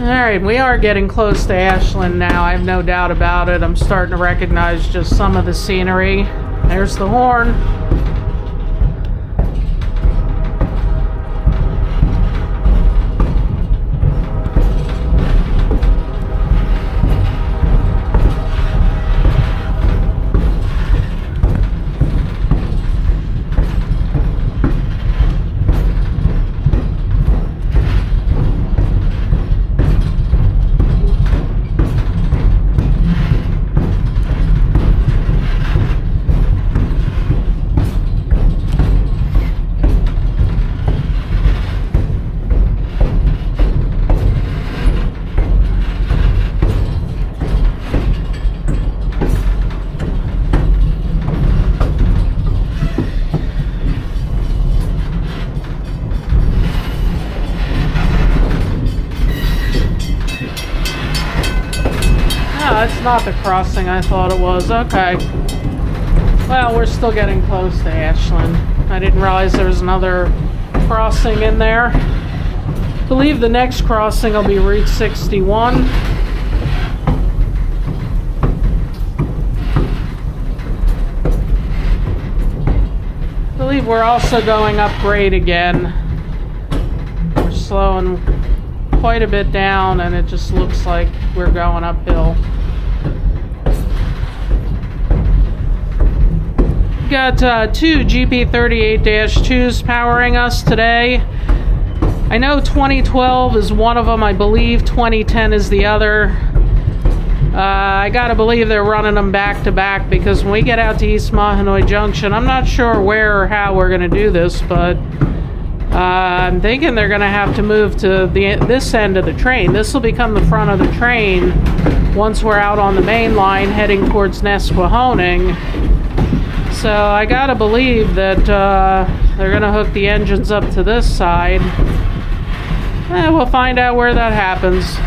Alright, we are getting close to Ashland now. I have no doubt about it. I'm starting to recognize just some of the scenery. There's the horn. That's not the crossing I thought it was. Okay. Well, we're still getting close to Ashland. I didn't realize there was another crossing in there. I believe the next crossing will be Route 61. I believe we're also going up grade again. We're slowing quite a bit down, and it just looks like we're going uphill. Got two GP38-2s powering us today. I know 2012 is one of them. I believe 2010 is the other. I gotta believe they're running them back to back, because when we get out to East Mahanoy Junction, I'm not sure where or how we're gonna do this, but I'm thinking they're gonna have to move to this end of the train. This will become the front of the train once we're out on the main line heading towards Nesquehoning. So I gotta believe that they're gonna hook the engines up to this side. We'll find out where that happens.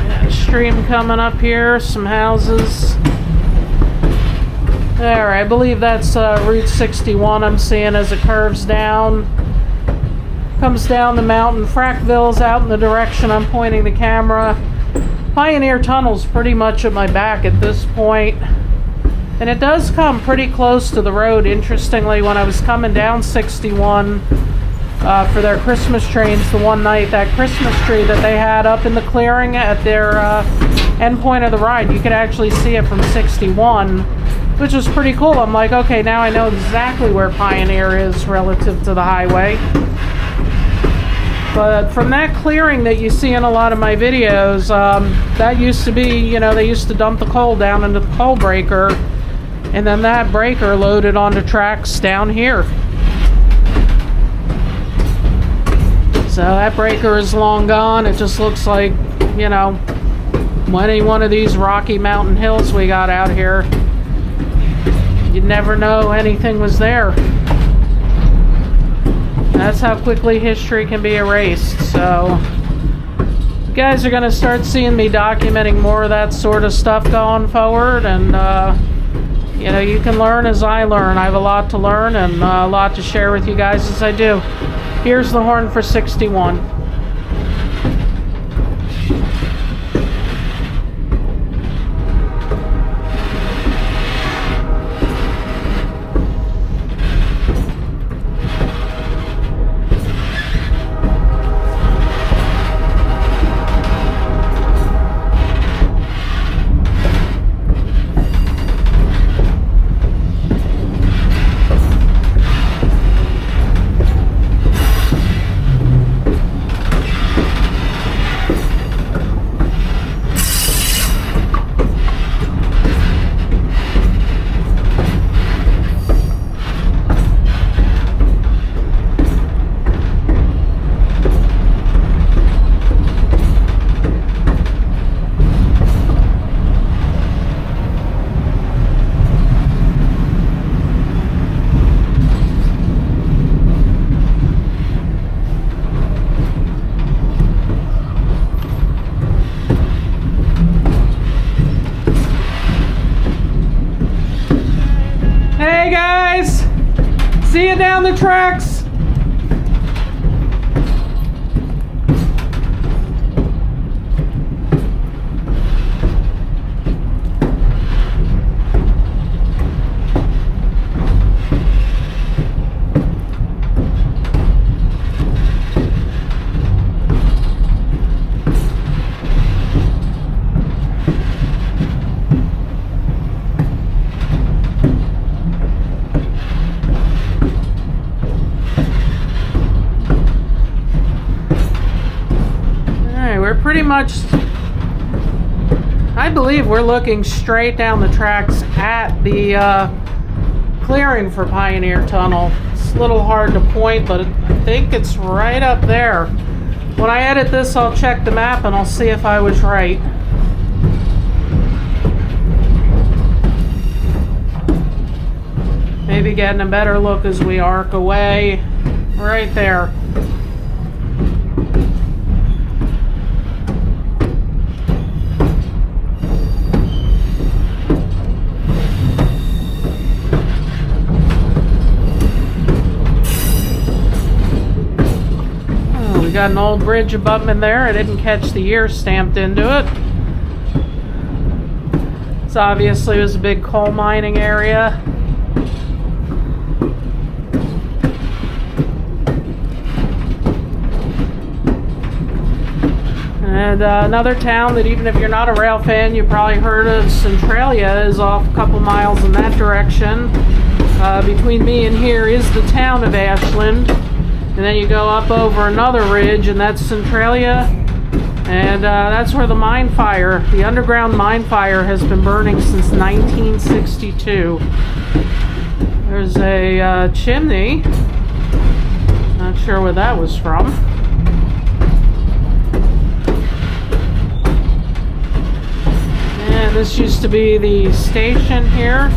Got a stream coming up here, some houses. There, I believe that's Route 61 I'm seeing as it curves down. Comes down the mountain. Frackville's out in the direction I'm pointing the camera. Pioneer Tunnel's pretty much at my back at this point. And it does come pretty close to the road. Interestingly, when I was coming down 61 for their Christmas trains the one night, that Christmas tree that they had up in the clearing at their end point of the ride, you could actually see it from 61, which was pretty cool. I'm like, okay, now I know exactly where Pioneer is relative to the highway. But from that clearing that you see in a lot of my videos, that used to be, they used to dump the coal down into the coal breaker, and then that breaker loaded onto tracks down here. So that breaker is long gone. It just looks like, any one of these rocky mountain hills we got out here. You'd never know anything was there. That's how quickly history can be erased. So you guys are going to start seeing me documenting more of that sort of stuff going forward, and you can learn as I learn. I have a lot to learn and a lot to share with you guys as I do. Here's the horn for 61. you down the tracks. Pretty much, I believe we're looking straight down the tracks at the clearing for Pioneer Tunnel. It's a little hard to point, but I think it's right up there. When I edit this, I'll check the map and I'll see if I was right. Maybe getting a better look as we arc away. Right there. Got an old bridge abutment there. I didn't catch the year stamped into it. This obviously was a big coal mining area. And another town that even if you're not a rail fan, you probably heard of, Centralia, is off a couple miles in that direction. Between me and here is the town of Ashland. And then you go up over another ridge, and that's Centralia. And that's where the mine fire, the underground mine fire, has been burning since 1962. There's a chimney. Not sure where that was from. And this used to be the station here.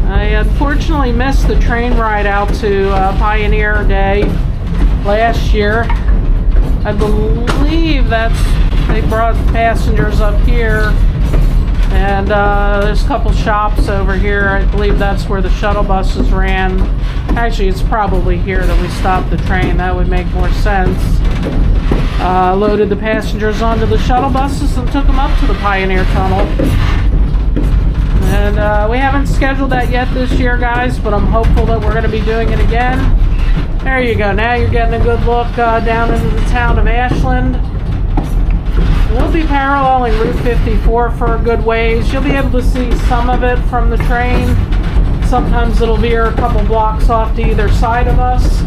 I unfortunately missed the train ride out to Pioneer Day last year. I believe they brought passengers up here, and there's a couple shops over here. I believe that's where the shuttle buses ran. Actually, it's probably here that we stopped the train. That would make more sense. Loaded the passengers onto the shuttle buses and took them up to the Pioneer Tunnel. And we haven't scheduled that yet this year, guys, but I'm hopeful that we're going to be doing it again. There you go. Now you're getting a good look down into the town of Ashland. We'll be paralleling Route 54 for a good ways. You'll be able to see some of it from the train. Sometimes it'll veer a couple blocks off to either side of us.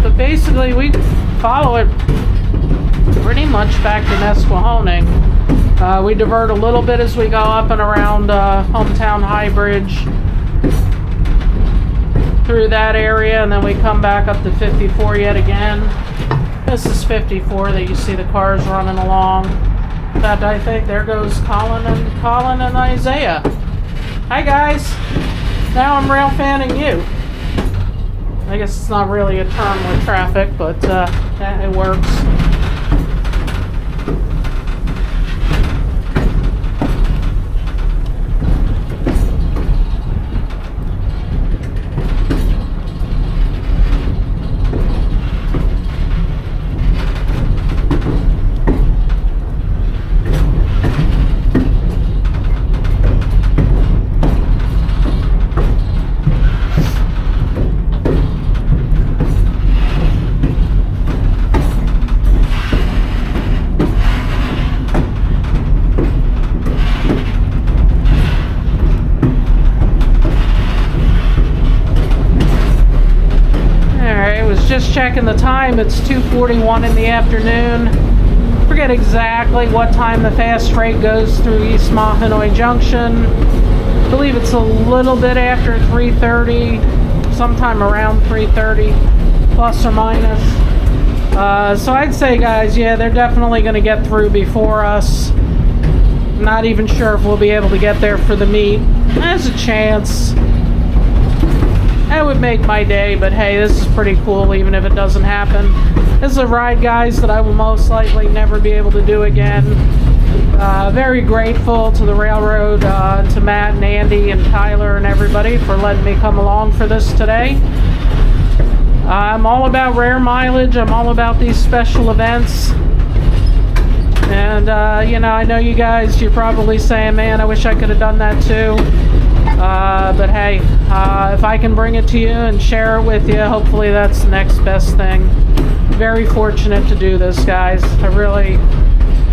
But basically, we follow it pretty much back to Nesquehoning. We divert a little bit as we go up and around Hometown High Bridge through that area, and then we come back up to 54 yet again. This is 54 that you see the cars running along. In fact, I think there goes Colin and Isaiah. Hi guys. Now I'm rail fanning you. I guess it's not really a term with traffic, but it works. Just checking the time, it's 2:41 in the afternoon. Forget exactly what time the fast freight goes through East Mahanoy Junction. I believe it's a little bit after 3:30, sometime around 3:30, plus or minus. So I'd say, guys, yeah, they're definitely going to get through before us. Not even sure if we'll be able to get there for the meet. There's a chance. That would make my day, but hey, this is pretty cool even if it doesn't happen. This is a ride, guys, that I will most likely never be able to do again. Very grateful to the railroad, to Matt and Andy and Tyler and everybody for letting me come along for this today. I'm all about rare mileage. I'm all about these special events. And, I know you guys, you're probably saying, man, I wish I could have done that too. But hey, if I can bring it to you and share it with you, hopefully that's the next best thing. Very fortunate to do this, guys.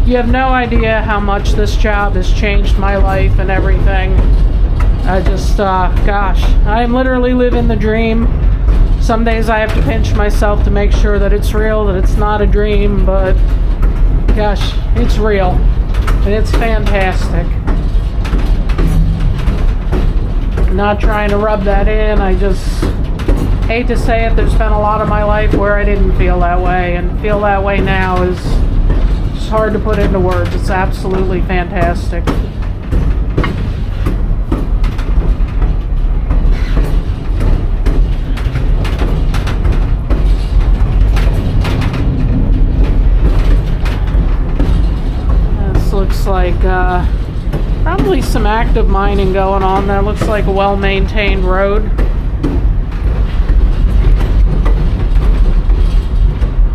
You have no idea how much this job has changed my life and everything. I just, gosh, I'm literally living the dream. Some days I have to pinch myself to make sure that it's real, that it's not a dream, but gosh, it's real, and it's fantastic. I'm not trying to rub that in. I just hate to say it, there's been a lot of my life where I didn't feel that way, and feel that way now is just hard to put into words. It's absolutely fantastic. Looks like probably some active mining going on. That looks like a well-maintained road.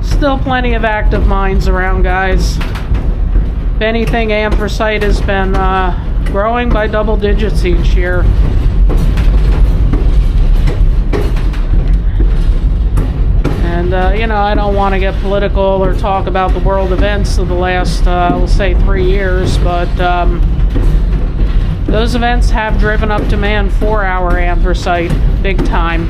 Still plenty of active mines around, guys. If anything, anthracite has been growing by double digits each year. And, I don't want to get political or talk about the world events of the last, we'll say 3 years, but those events have driven up demand for our anthracite big time.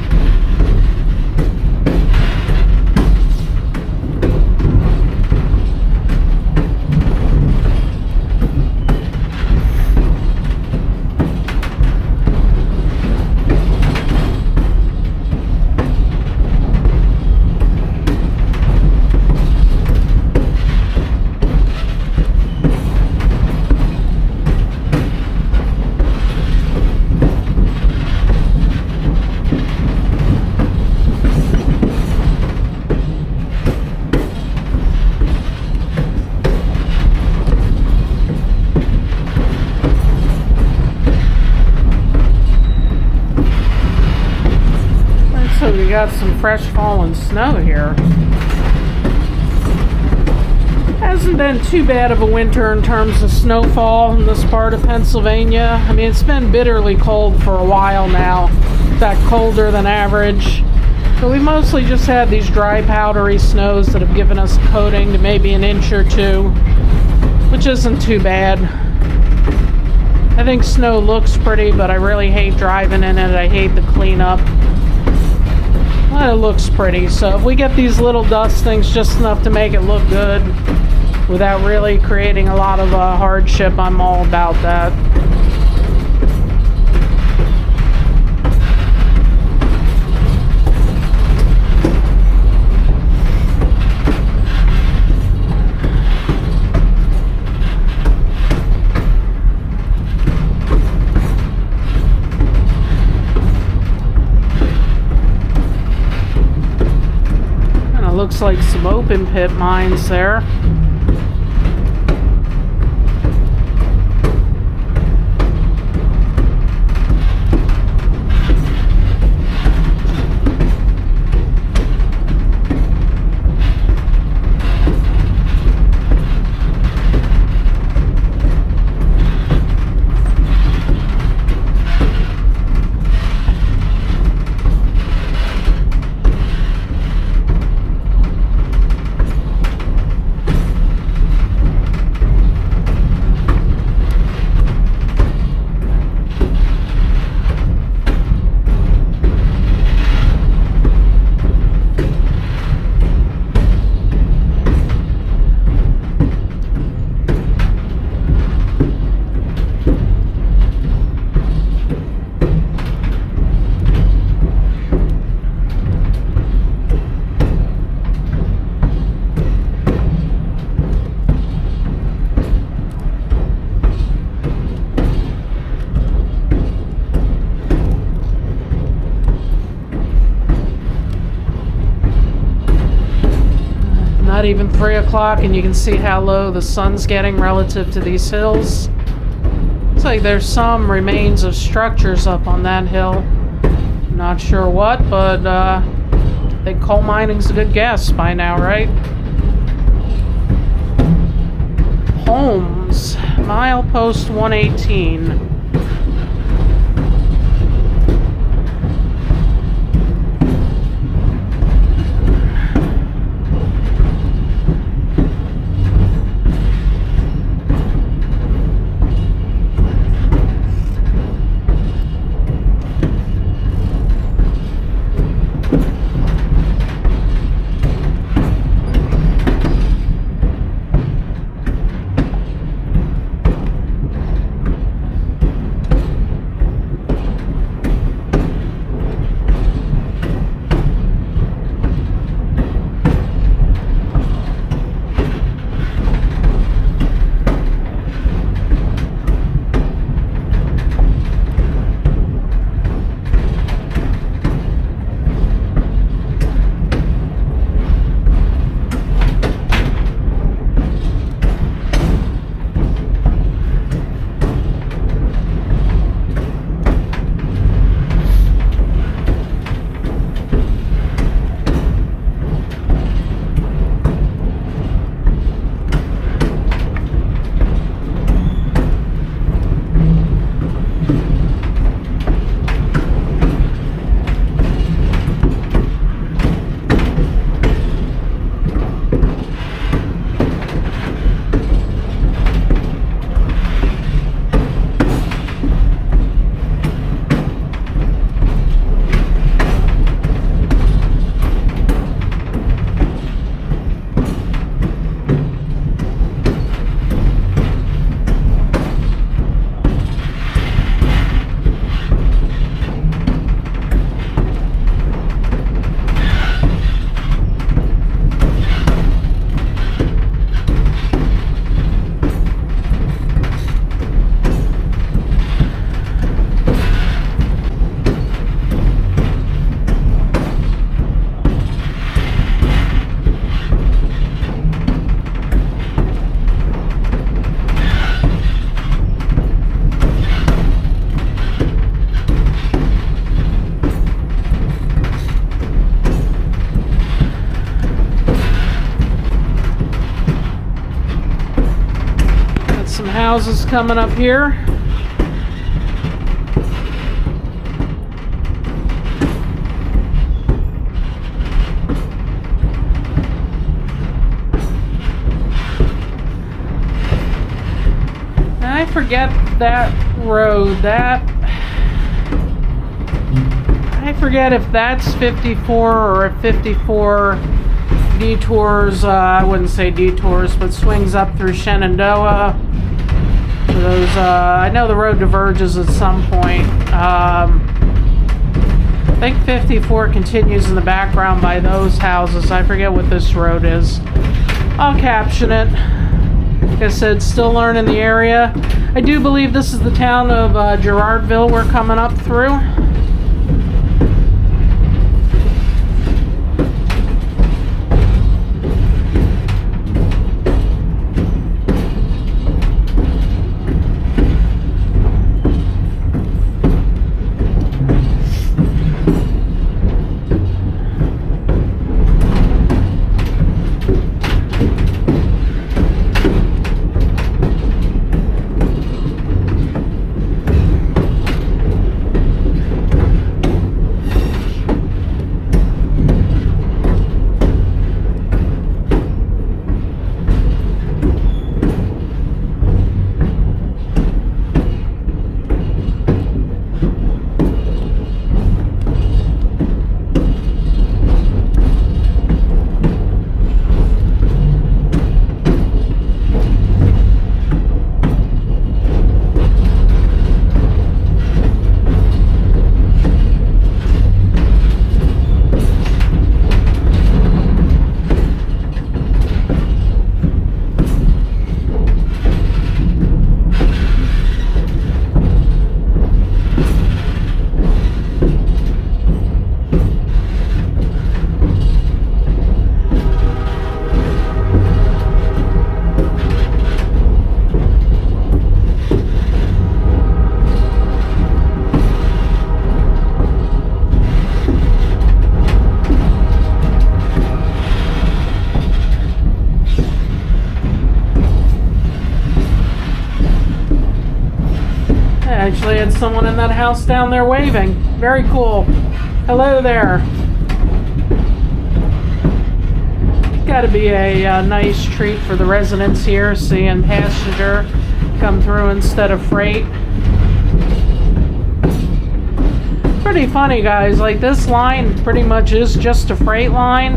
We got some fresh fallen snow here. Hasn't been too bad of a winter in terms of snowfall in this part of Pennsylvania. I mean, it's been bitterly cold for a while now. In fact, colder than average. But we mostly just had these dry, powdery snows that have given us a coating to maybe an inch or two, which isn't too bad. I think snow looks pretty, but I really hate driving in it. I hate the cleanup. Well, it looks pretty, so if we get these little dust things just enough to make it look good without really creating a lot of hardship, I'm all about that. Looks like some open pit mines there. not even 3 o'clock, and you can see how low the sun's getting relative to these hills. Looks like there's some remains of structures up on that hill. Not sure what, but I think coal mining's a good guess by now, right? Homes, milepost 118. Houses coming up here. I forget that road. I forget if that's 54 or if 54 detours. I wouldn't say detours, but swings up through Shenandoah. Those, I know the road diverges at some point. I think 54 continues in the background by those houses. I forget what this road is. I'll caption it. Like I said, still learning the area. I do believe this is the town of Girardville we're coming up through. actually had someone in that house down there waving. Very cool. Hello there. Got to be a nice treat for the residents here, seeing passenger come through instead of freight. Pretty funny, guys. Like, this line pretty much is just a freight line,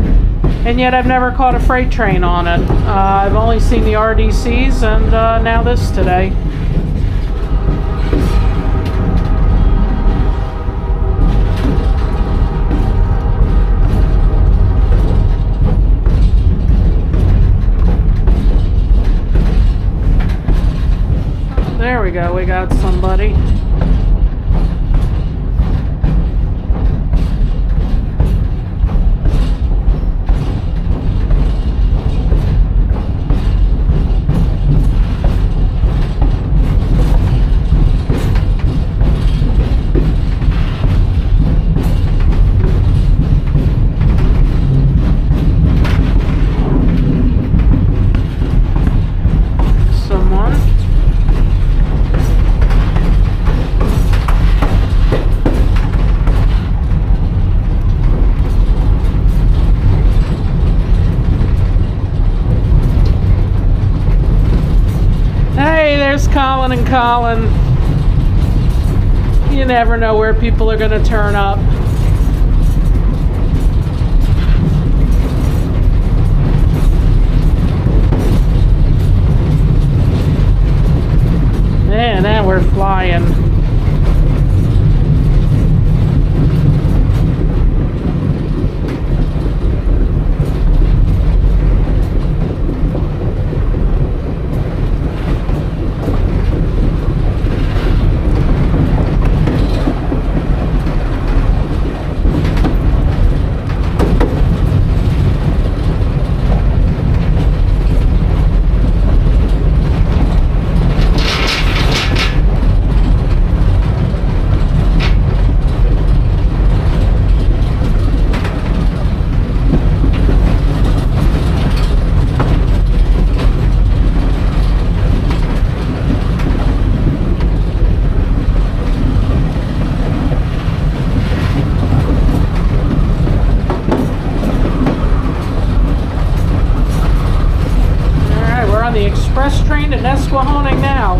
and yet I've never caught a freight train on it. I've only seen the RDCs and now this today. There we go, we got somebody. Colin and Colin. You never know where people are going to turn up. Man, now we're flying. Express train to Nesquehoning now.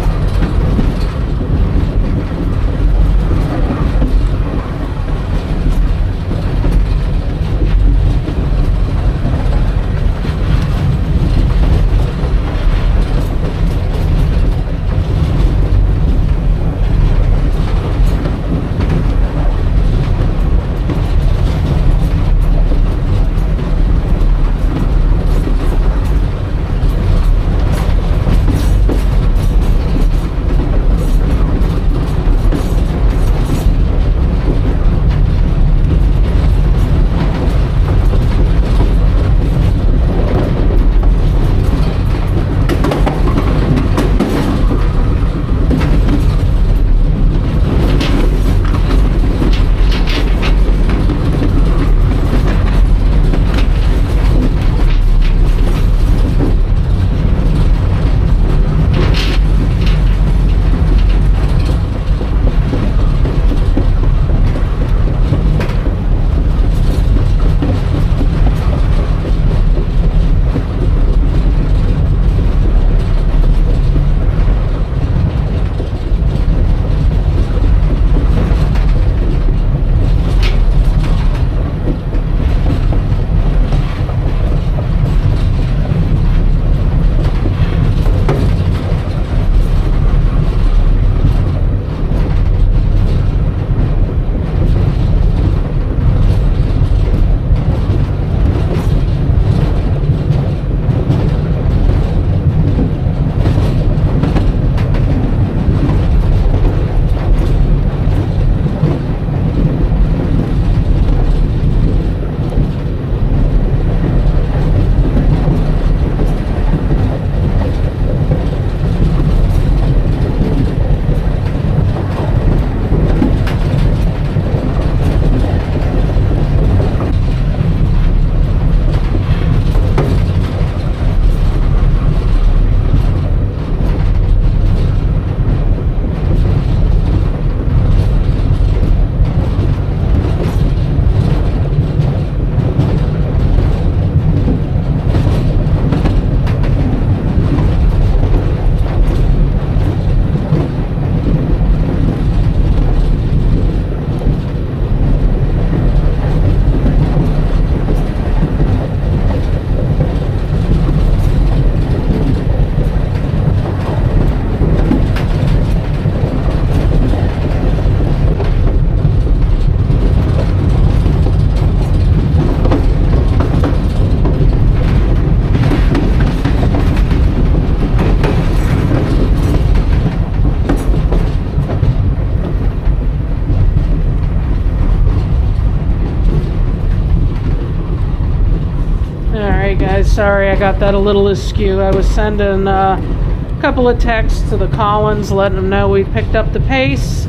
Sorry, I got that a little askew. I was sending a couple of texts to the Collins, letting them know we picked up the pace.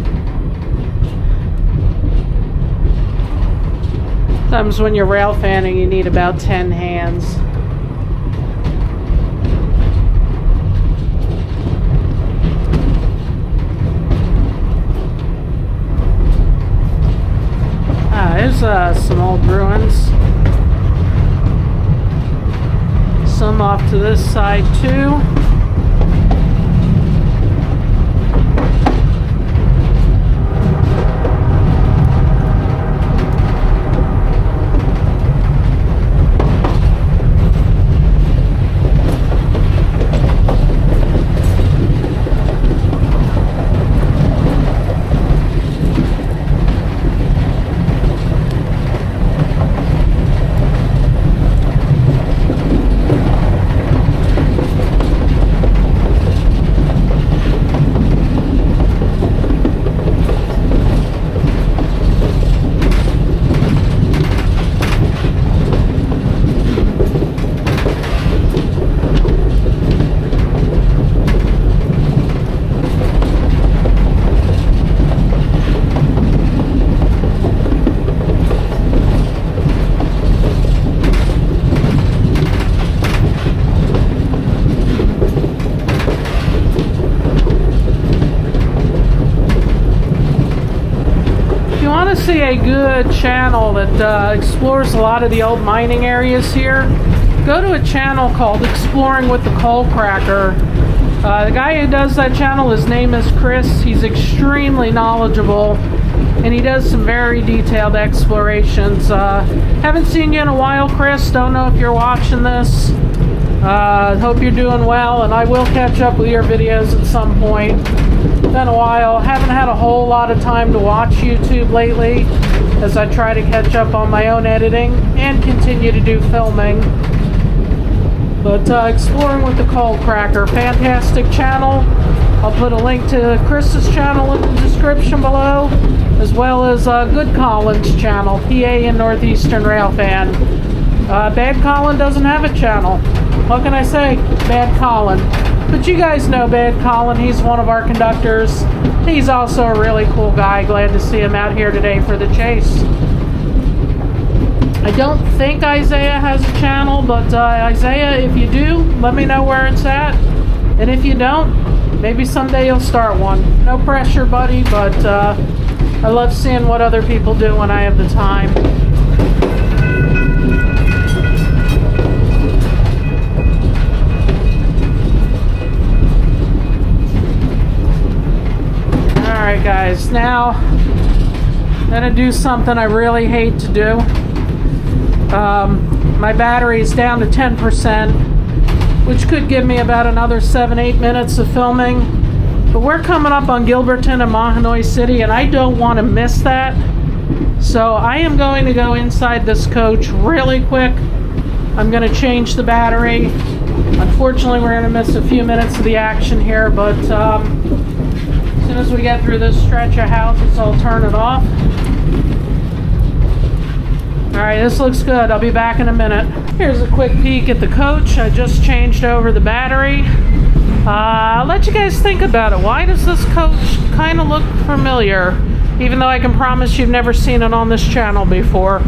Sometimes when you're rail fanning, you need about 10 hands. There's some old ruins. Some off to this side too. See a good channel that explores a lot of the old mining areas here, go to a channel called Exploring with the Coal Cracker. The guy who does that channel, his name is Chris. He's extremely knowledgeable and he does some very detailed explorations. Haven't seen you in a while, Chris. Don't know if you're watching this. Hope you're doing well, and I will catch up with your videos at some point. Been a while. Haven't had a whole lot of time to watch YouTube lately as I try to catch up on my own editing and continue to do filming. But Exploring with the Coal Cracker, fantastic channel. I'll put a link to Chris's channel in the description below, as well as Good Colin's channel, PA and Northeastern Railfan. Bad Colin doesn't have a channel. What can I say? Bad Colin. But you guys know Bad Colin. He's one of our conductors. He's also a really cool guy. Glad to see him out here today for the chase. I don't think Isaiah has a channel, but Isaiah, if you do, let me know where it's at. And if you don't, maybe someday you'll start one. No pressure, buddy, but I love seeing what other people do when I have the time. Alright guys, now I'm going to do something I really hate to do. My battery is down to 10%, which could give me about another 7-8 minutes of filming. But we're coming up on Gilberton and Mahanoy City, and I don't want to miss that. So I am going to go inside this coach really quick. I'm going to change the battery. Unfortunately, we're going to miss a few minutes of the action here, but as soon as we get through this stretch of houses, I'll turn it off. Alright, this looks good. I'll be back in a minute. Here's a quick peek at the coach. I just changed over the battery. I'll let you guys think about it. Why does this coach kind of look familiar? Even though I can promise you've never seen it on this channel before.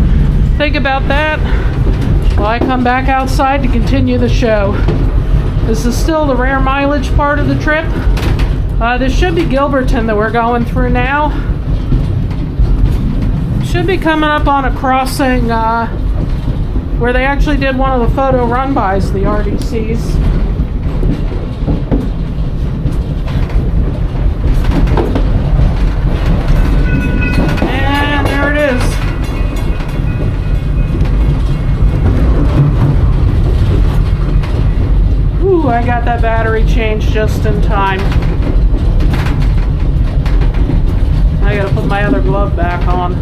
Think about that while I come back outside to continue the show. This is still the rare mileage part of the trip. This should be Gilberton that we're going through now. Should be coming up on a crossing where they actually did one of the photo run-bys, the RDCs. And there it is. Ooh, I got that battery changed just in time. I gotta put my other glove back on.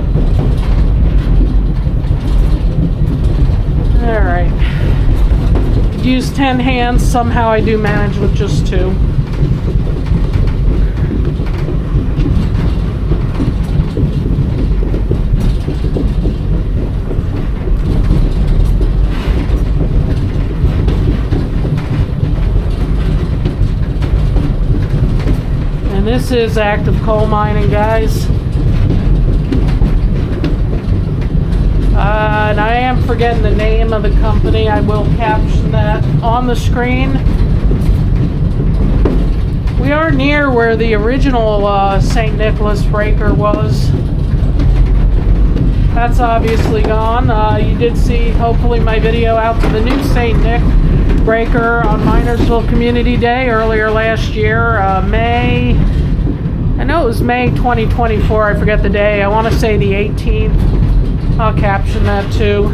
Alright. Could use 10 hands. Somehow I do manage with just 2. And this is active coal mining, guys. And I am forgetting the name of the company. I will caption that on the screen. We are near where the original St. Nicholas breaker was. That's obviously gone. You did see, hopefully, my video out to the new St. Nick breaker on Minersville Community Day earlier last year. May, I know it was May 2024, I forget the day. I want to say the 18th. I'll caption that too.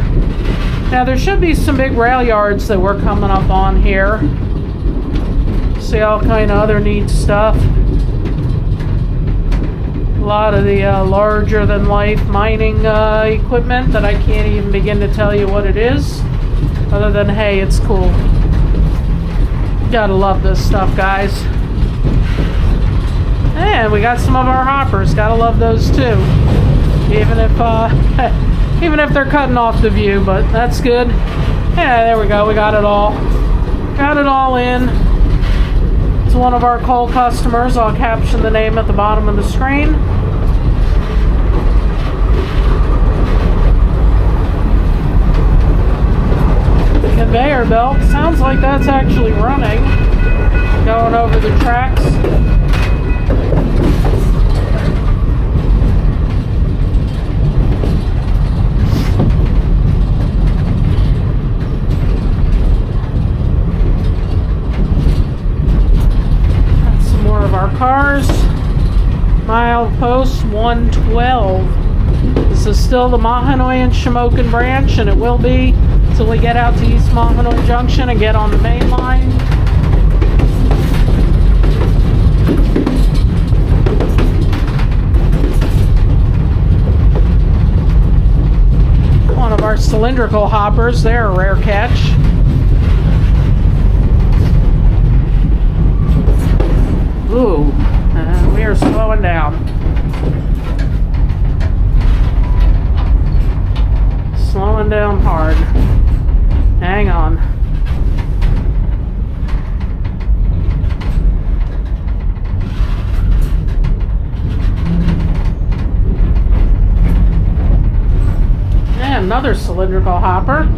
Now there should be some big rail yards that we're coming up on here. See all kind of other neat stuff. A lot of the larger than life mining equipment that I can't even begin to tell you what it is. Other than, hey, it's cool. Gotta love this stuff, guys. And we got some of our hoppers. Gotta love those too. Even if even if they're cutting off the view, but that's good. Yeah, there we go. We got it all. Got it all in. It's one of our coal customers. I'll caption the name at the bottom of the screen. The conveyor belt sounds like that's actually running. Going over the tracks. Cars, milepost 112. This is still the Mahanoy and Shamokin branch, and it will be until we get out to East Mahanoy Junction and get on the main line. One of our cylindrical hoppers, they're a rare catch. Ooh, we are slowing down. Slowing down hard. Hang on. And another cylindrical hopper.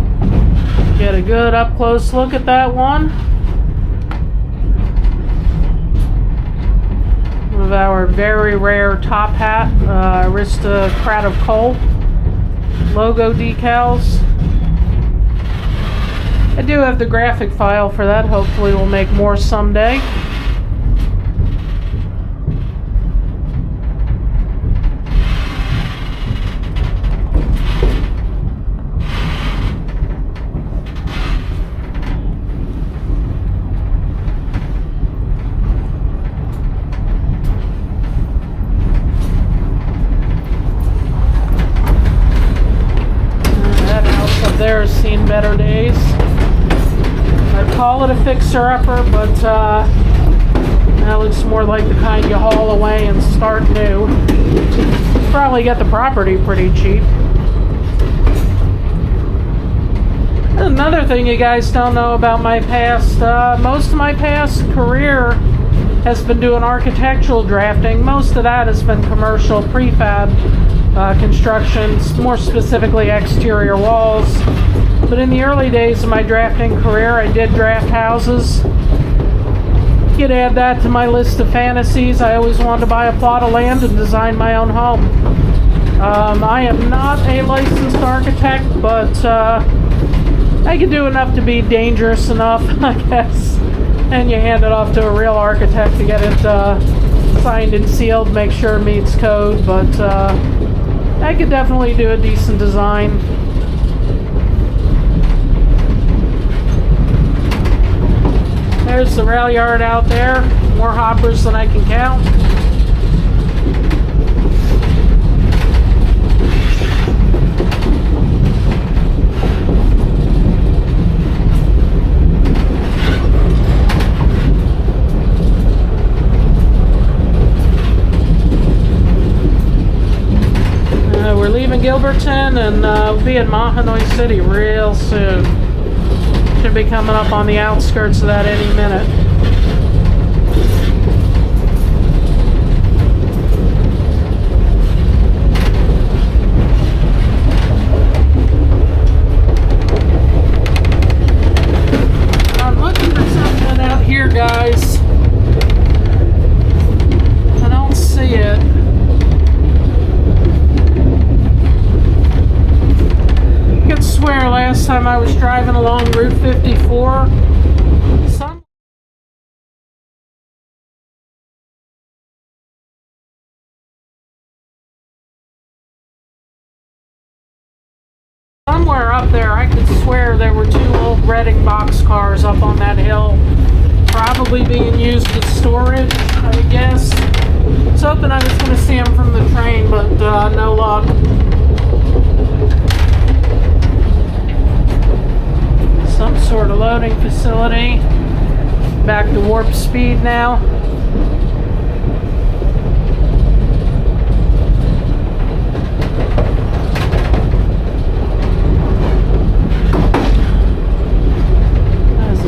Get a good up close look at that one. Of our very rare top hat, Aristocrat of Coal logo decals. I do have the graphic file for that. Hopefully we'll make more someday. There's seen better days. I'd call it a fixer-upper, but that looks more like the kind you haul away and start new. Probably get the property pretty cheap. Another thing you guys don't know about my past, most of my past career has been doing architectural drafting. Most of that has been commercial prefab construction, more specifically exterior walls. But in the early days of my drafting career, I did draft houses. You could add that to my list of fantasies. I always wanted to buy a plot of land and design my own home. I am not a licensed architect, but I could do enough to be dangerous enough, I guess. And you hand it off to a real architect to get it signed and sealed, make sure it meets code, but I could definitely do a decent design. There's the rail yard out there. More hoppers than I can count. We're leaving Gilberton and we'll be in Mahanoy City real soon. Should be coming up on the outskirts of that any minute. here, guys. I don't see it. I could swear last time I was driving along Route 54, somewhere up there, I could swear there were two old Reading boxcars up on that hill, probably being used as storage, I would guess. I was hoping I was going to see them from the train, but no luck. Some sort of loading facility. Back to warp speed now.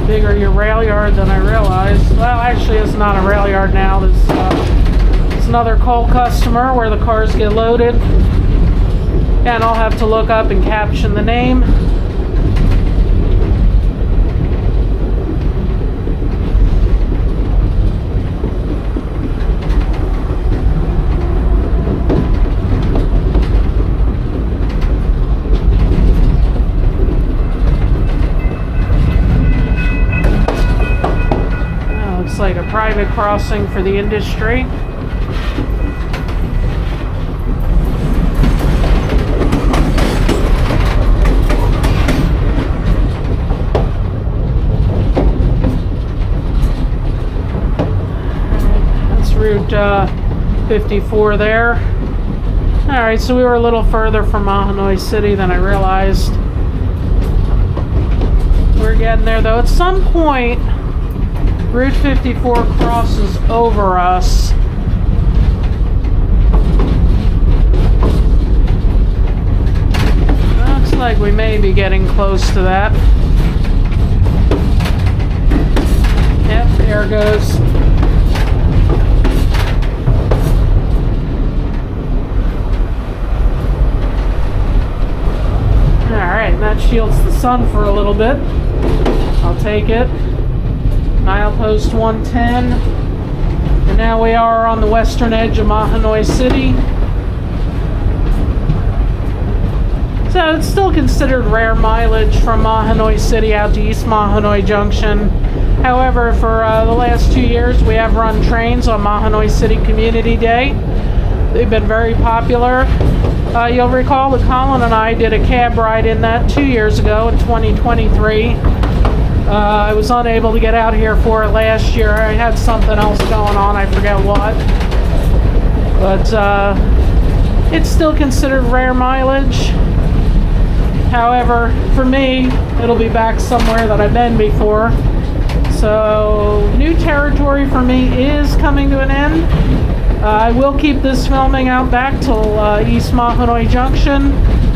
Bigger your rail yard than I realized. Well, actually, it's not a rail yard now. It's another coal customer where the cars get loaded. And I'll have to look up and caption the name. Like a private crossing for the industry. That's Route 54 there. Alright, so we were a little further from Mahanoy City than I realized. We're getting there though. At some point Route 54 crosses over us. Looks like we may be getting close to that. Yep, there it goes. Alright, that shields the sun for a little bit. I'll take it. Milepost 110, and now we are on the western edge of Mahanoy City. So it's still considered rare mileage from Mahanoy City out to East Mahanoy Junction. However, for the last 2 years we have run trains on Mahanoy City Community Day. They've been very popular. You'll recall that Colin and I did a cab ride in that 2 years ago in 2023. I was unable to get out here for it last year. I had something else going on, I forget what. But it's still considered rare mileage. However, for me, it'll be back somewhere that I've been before. So, new territory for me is coming to an end. I will keep this filming out back till East Mahanoy Junction.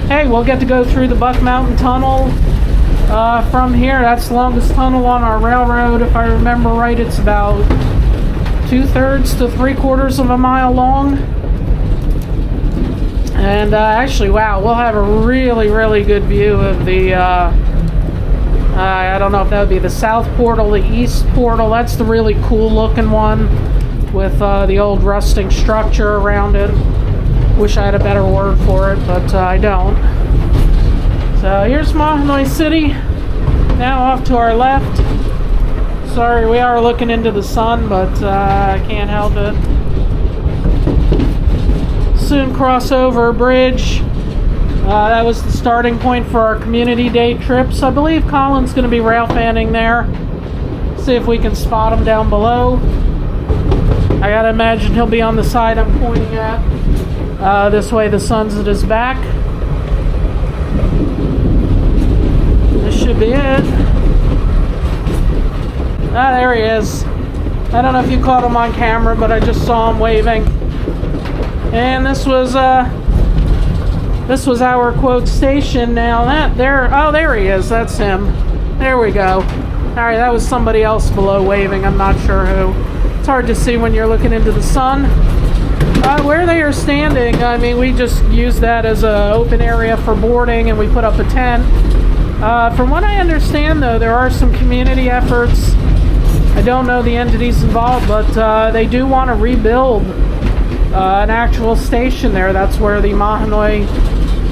Hey, we'll get to go through the Buck Mountain Tunnel. From here, that's the longest tunnel on our railroad. If I remember right, it's about 2/3 to 3/4 of a mile long. And actually, wow, we'll have a really, really good view of the, I don't know if that would be the south portal, the east portal. That's the really cool looking one with the old rusting structure around it. Wish I had a better word for it, but I don't. So here's Mahanoy City, now off to our left. Sorry, we are looking into the sun, but I can't help it. Soon cross over a bridge. That was the starting point for our community day trips. I believe Colin's going to be rail fanning there. See if we can spot him down below. I gotta imagine he'll be on the side I'm pointing at. This way the sun's at his back. Should be it. Ah, there he is. I don't know if you caught him on camera, but I just saw him waving. And this was our quote station. Now there he is. That's him. There we go. All right, that was somebody else below waving. I'm not sure who. It's hard to see when you're looking into the sun. Where they are standing, I mean, we just use that as an open area for boarding, and we put up a tent. From what I understand, though, there are some community efforts I don't know the entities involved, but they do want to rebuild an actual station there. That's where the Mahanoy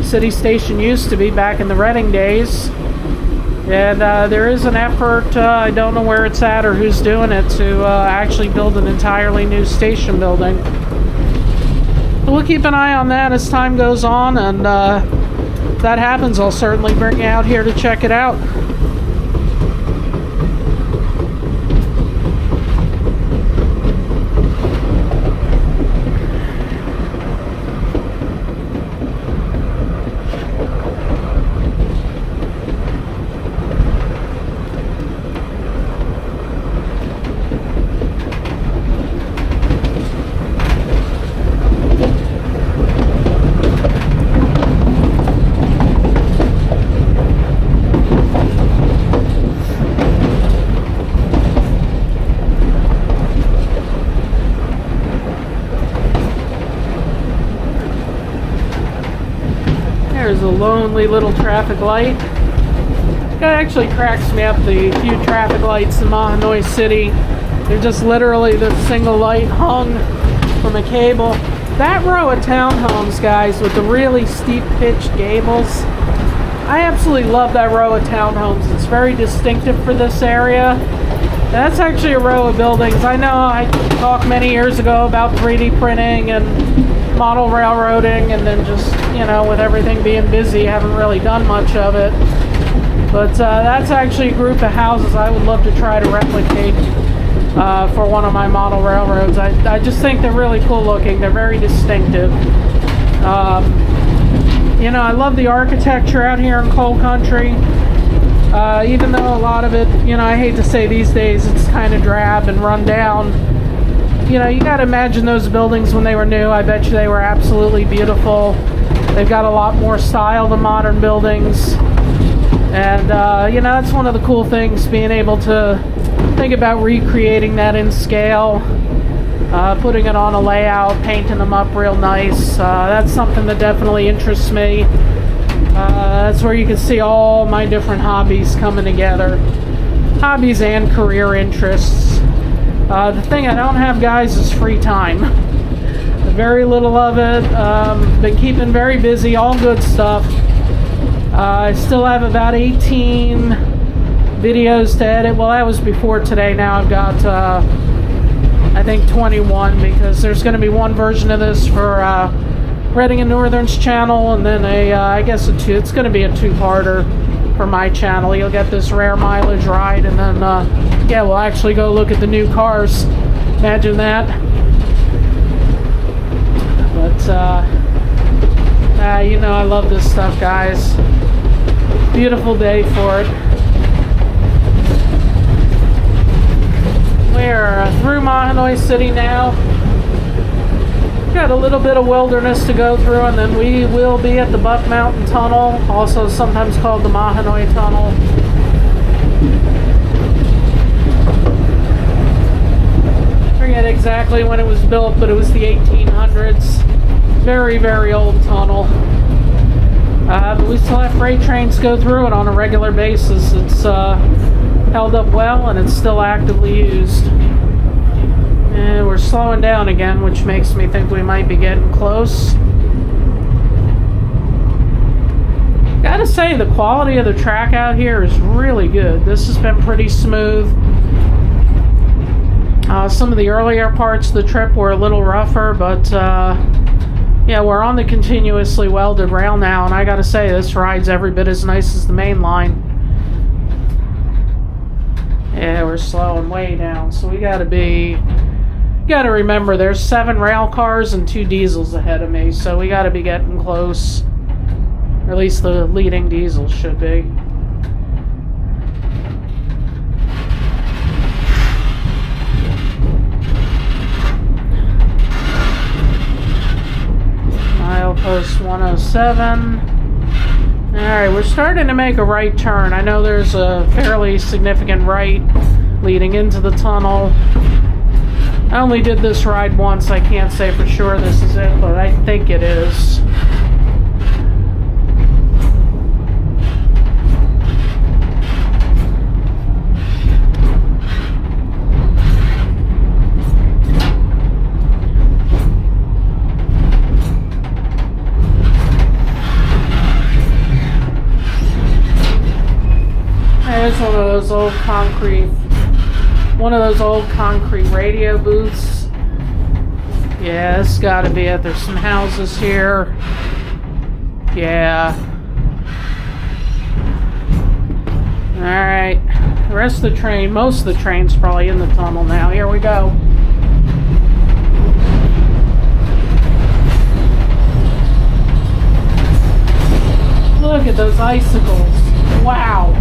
City station used to be back in the Reading days. And there is an effort, I don't know where it's at or who's doing it, to actually build an entirely new station building. So we'll keep an eye on that as time goes on, and if that happens, I'll certainly bring you out here to check it out. There's a lonely little traffic light. That actually cracks me up, the few traffic lights in Mahanoy City. They're just literally the single light hung from a cable. That row of townhomes, guys, with the really steep pitched gables, I absolutely love that row of townhomes. It's very distinctive for this area. That's actually a row of buildings. I know I talked many years ago about 3D printing and model railroading, and then just, you know, with everything being busy, haven't really done much of it. But that's actually a group of houses I would love to try to replicate for one of my model railroads. I just think they're really cool looking. They're very distinctive. You know, I love the architecture out here in coal country. Even though a lot of it, you know, I hate to say these days, it's kind of drab and run down. You know, you got to imagine those buildings when they were new. I bet you they were absolutely beautiful. They've got a lot more style than modern buildings. And, you know, that's one of the cool things, being able to think about recreating that in scale, putting it on a layout, painting them up real nice. That's something that definitely interests me. That's where you can see all my different hobbies coming together. Hobbies and career interests. The thing I don't have, guys, is free time. Very little of it. Been keeping very busy, all good stuff. I still have about 18 videos to edit. Well, that was before today. Now I've got, I think, 21, because there's going to be one version of this for Reading and Northern's channel, and then I guess it's going to be a two-parter for my channel. You'll get this rare mileage ride, and then yeah, we'll actually go look at the new cars. Imagine that. But you know, I love this stuff, guys. Beautiful day for it. We're through Mahanoy City now. Got a little bit of wilderness to go through, and then we will be at the Buck Mountain Tunnel, also sometimes called the Mahanoy Tunnel. I forget exactly when it was built, but it was the 1800s. Very, very old tunnel. But we still have freight trains go through it on a regular basis. It's held up well, and it's still actively used. And we're slowing down again, which makes me think we might be getting close. Gotta say, the quality of the track out here is really good. This has been pretty smooth. Some of the earlier parts of the trip were a little rougher, but yeah, we're on the continuously welded rail now, and I gotta say, this ride's every bit as nice as the main line. Yeah, we're slowing way down, so we gotta remember there's 7 rail cars and 2 diesels ahead of me, so we gotta be getting close. Or at least the leading diesels should be. Milepost 107. Alright, we're starting to make a right turn. I know there's a fairly significant right leading into the tunnel. I only did this ride once. I can't say for sure this is it, but I think it is. those old concrete radio booths. Yeah, it's gotta be it. There's some houses here. Yeah. Alright. The rest of the train, most of the train's probably in the tunnel now. Here we go. Look at those icicles. Wow.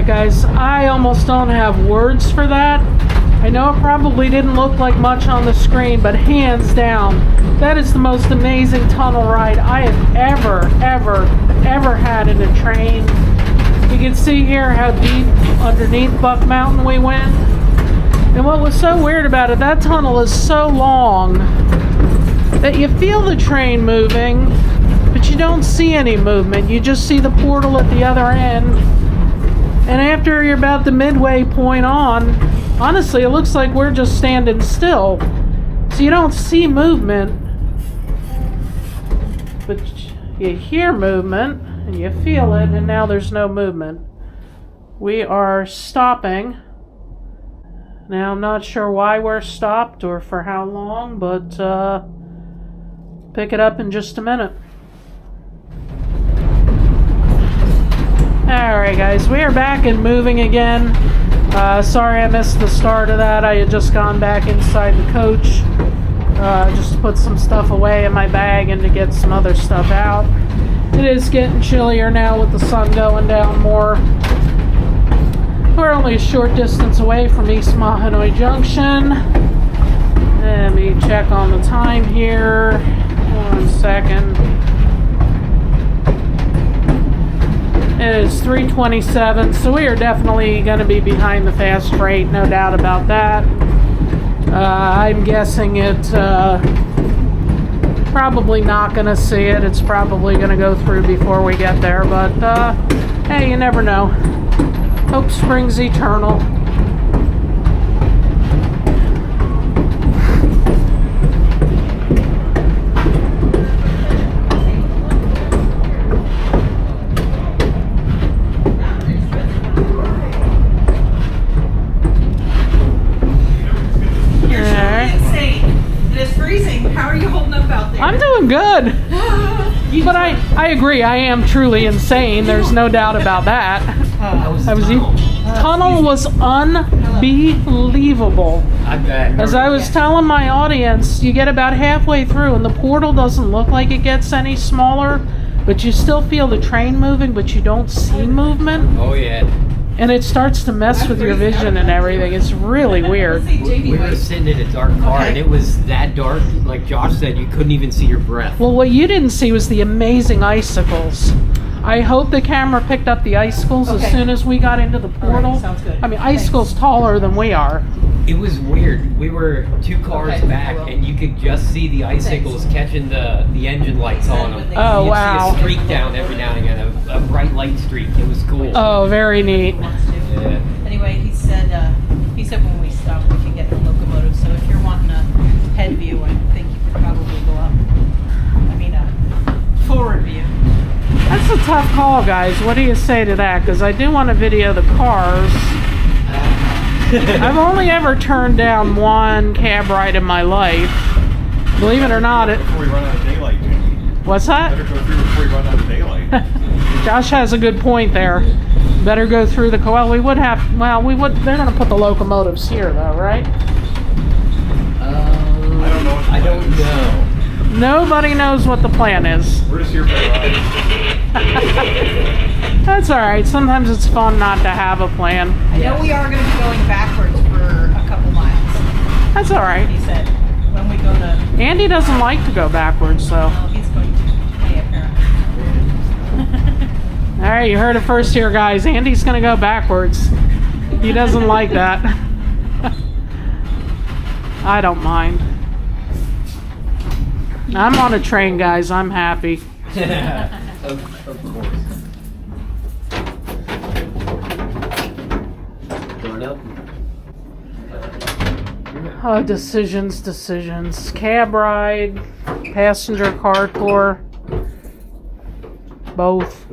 guys, I almost don't have words for that. I know it probably didn't look like much on the screen, but hands down, that is the most amazing tunnel ride I have ever had in a train. You can see here how deep underneath Buck Mountain we went. And what was so weird about it, that tunnel is so long that you feel the train moving, but you don't see any movement. You just see the portal at the other end. And after you're about the midway point on, honestly, it looks like we're just standing still. So you don't see movement, but you hear movement and you feel it, and now there's no movement. We are stopping. Now, I'm not sure why we're stopped or for how long, but pick it up in just a minute. Alright guys, we are back and moving again. Sorry I missed the start of that. I had just gone back inside the coach just to put some stuff away in my bag and to get some other stuff out. It is getting chillier now with the sun going down more. We're only a short distance away from East Mahanoy Junction. Let me check on the time here. 1 second. It is 3:27, so we are definitely going to be behind the fast freight, no doubt about that. I'm guessing it probably not going to see it. It's probably going to go through before we get there, but hey, you never know. Hope springs eternal. I'm doing good. But I agree, I am truly insane. There's no doubt about that. Tunnel was unbelievable. I bet. As I was telling my audience, you get about halfway through and the portal doesn't look like it gets any smaller, but you still feel the train moving, but you don't see movement. Oh yeah. And it starts to mess with your vision and everything. It's really weird. We were sitting in a dark car, and it was that dark, like Josh said, you couldn't even see your breath. Well, what you didn't see was the amazing icicles. I hope the camera picked up the icicles as soon as we got into the portal. Right, sounds good. I mean, icicles taller than we are. It was weird. We were 2 cars back, and you could just see the icicles catching the engine lights on them. Oh, You'd wow. see a streak down every now and again, a bright light streak. It was cool. Oh, very neat. Yeah. Anyway, he said when we stop we can get the locomotive. So if you're wanting a head view, I think you could probably go up. I mean a forward view. That's a tough call, guys. What do you say to that? Because I do want to video the cars. I've only ever turned down one cab ride in my life. Believe it or not, Before we run out of daylight, Jimmy. What's that? Better go through before we run out of daylight. Josh has a good point there. Better go through the. Well, we would have. Well, we would. They're going to put the locomotives here, though, right? I don't know. Nobody knows what the plan is. We're just here for the ride. That's all right. Sometimes it's fun not to have a plan. I know we are going to be going backwards for a couple miles. That's all right. He said when we go to. Andy doesn't like to go backwards, so. Well, he's going to. Hey, apparently. All right, you heard it first here, guys. Andy's going to go backwards. He doesn't like that. I don't mind. I'm on a train, guys. I'm happy. Of course. Going up. Oh, decisions. Cab ride, passenger car tour, both.